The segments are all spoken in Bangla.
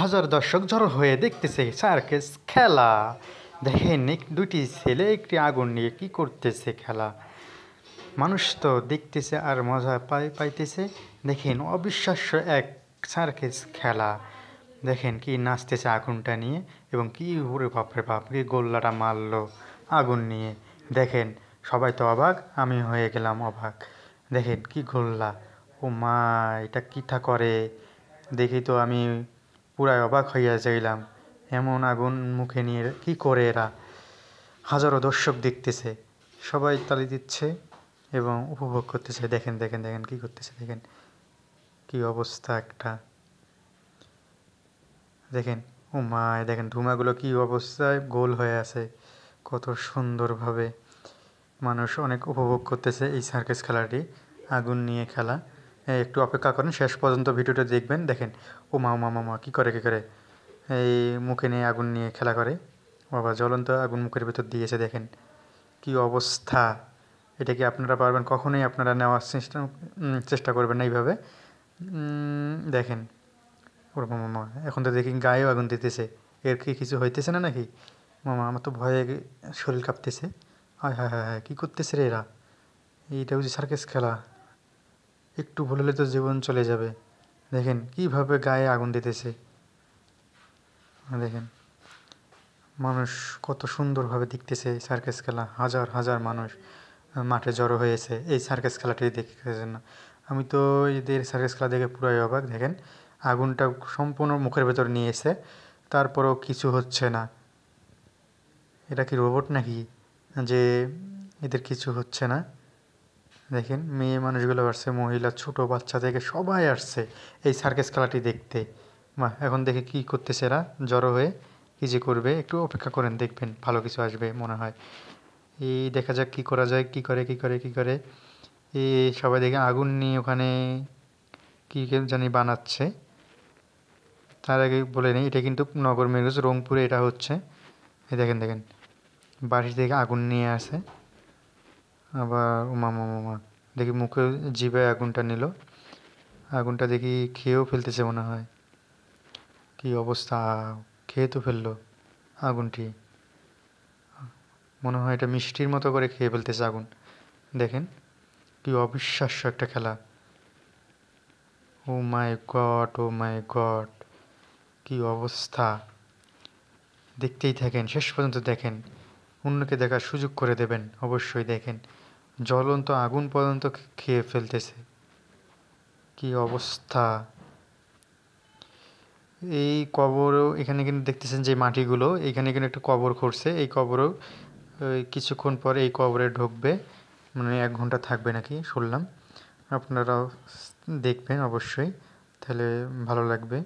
হাজার দর্শক জড়ো হয়ে দেখতেছে সার্কাস খেলা। দেখেন দুইটি ছেলে একটি আগুন নিয়ে কি করতেছে খেলা। মানুষ তো দেখতেছে আর মজা পাইতেছে। দেখেন অবিশ্বাস্য এক সার্কাস খেলা। দেখেন কি নাচতেছে আগুনটা নিয়ে এবং কি ওরে বাপরে বাপ কি গোল্লাটা মারলো আগুন নিয়ে। দেখেন সবাই তো অবাক, আমি হয়ে গেলাম অবাক। দেখেন কি গোল্লা, ও মা এটা কিটা করে দেখি তো আমি পুরাই অবাক হইয়া যাইলাম। এমন আগুন মুখে নিয়ে কি করে এরা। হাজারো দর্শক দেখতেছে, সবাই তালি দিচ্ছে এবং উপভোগ করতেছে। দেখেন দেখেন দেখেন কি করতেছে, দেখেন কি অবস্থা একটা। দেখেন ও মা, দেখেন ধুমাগুলো কি অবস্থায় গোল হয়ে আছে, কত সুন্দরভাবে মানুষ অনেক উপভোগ করতেছে এই সার্কাস খেলাটি, আগুন নিয়ে খেলা। একটু অপেক্ষা করেন, শেষ পর্যন্ত ভিডিওটা দেখবেন। দেখেন ও মা মা মা কী করে এই মুখে নিয়ে আগুন নিয়ে খেলা করে। বাবা জ্বলন্ত আগুন মুখের ভেতর দিয়েছে, দেখেন কি অবস্থা। এটা কি আপনারা পারবেন? কখনোই আপনারা নেওয়ার চেষ্টা করবেন না এইভাবে। দেখেন ওর মামা এখন তো দেখি গায়েও আগুন দিতেছে। এর কি কিছু হইতেছে না নাকি? মামা আমার তো ভয়ে শরীর কাঁপতেছে। হায় হায় হায় হায়, কী করতেছে রে এরা? এইটা হচ্ছে সার্কাস খেলা, একটু ভুল হলে তো জীবন চলে যাবে। দেখেন কিভাবে গায়ে আগুন দিতেছে। দেখেন মানুষ কত সুন্দরভাবে দেখতেছে সার্কাস খেলা। হাজার হাজার মানুষ মাঠে জড়ো হয়েছে এই সার্কাস খেলাটি দেখার জন্য। আমি তো এদের সার্কাস খেলা দেখে পুরাই অবাক। দেখেন আগুনটা সম্পূর্ণ মুখের ভেতর নিয়ে এসে তারপরেও কিছু হচ্ছে না। এটা কি রোবট নাকি যে এদের কিছু হচ্ছে না? দেখেন মেয়ে মানুষগুলো আসছে, মহিলা ছোট বাচ্চা থেকে সবাই আসছে এই সার্কাস খেলাটি দেখতে। মা এখন দেখে কি করতেছে এরা জড়ো হয়ে, কী যে করবে। একটু অপেক্ষা করেন, দেখবেন ভালো কিছু আসবে মনে হয়। এই দেখা যাক কি করা যায়, কি করে এই সবাই দেখে আগুন নিয়ে ওখানে কী জানি বানাচ্ছে। তার আগে বলে নেই, এটা কিন্তু নগর মেরুজ রংপুরে এটা হচ্ছে। এই দেখেন দেখেন বাড়ি থেকে আগুন নিয়ে আসে, আবার উমা মামা দেখি মুখে জিভে আগুনটা নিল। আগুনটা দেখি খেয়েও ফেলতেছে মনে হয়। কি অবস্থা, খেয়ে তো ফেললো আগুনটি। মনে হয় এটা মিষ্টির মতো করে খেয়ে ফেলতেছে আগুন। দেখেন কি অবিশ্বাস্য একটা খেলা। ও মাই গড, ও মাই গড, কি অবস্থা। দেখতেই থাকেন, শেষ পর্যন্ত দেখেন, অন্যকে দেখার সুযোগ করে দেবেন অবশ্যই। দেখেন জ্বলন্ত আগুন পর্যন্ত খেয়ে ফেলতেছে, কি অবস্থা। এই কবরও এখানে কিন্তু দেখতেছেন যে মাটিগুলো, এখানে কিন্তু একটা কবর করছে। এই কবরও কিছুক্ষণ পরে এই কবরে ঢুকবে, মানে 1 ঘন্টা থাকবে নাকি শুনলাম। আপনারাও দেখবেন অবশ্যই, তাহলে ভালো লাগবে।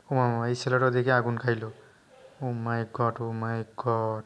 ও মামা এই ছেলেটাও দেখে আগুন খাইলো। ও মাই গড, ও মাই গড।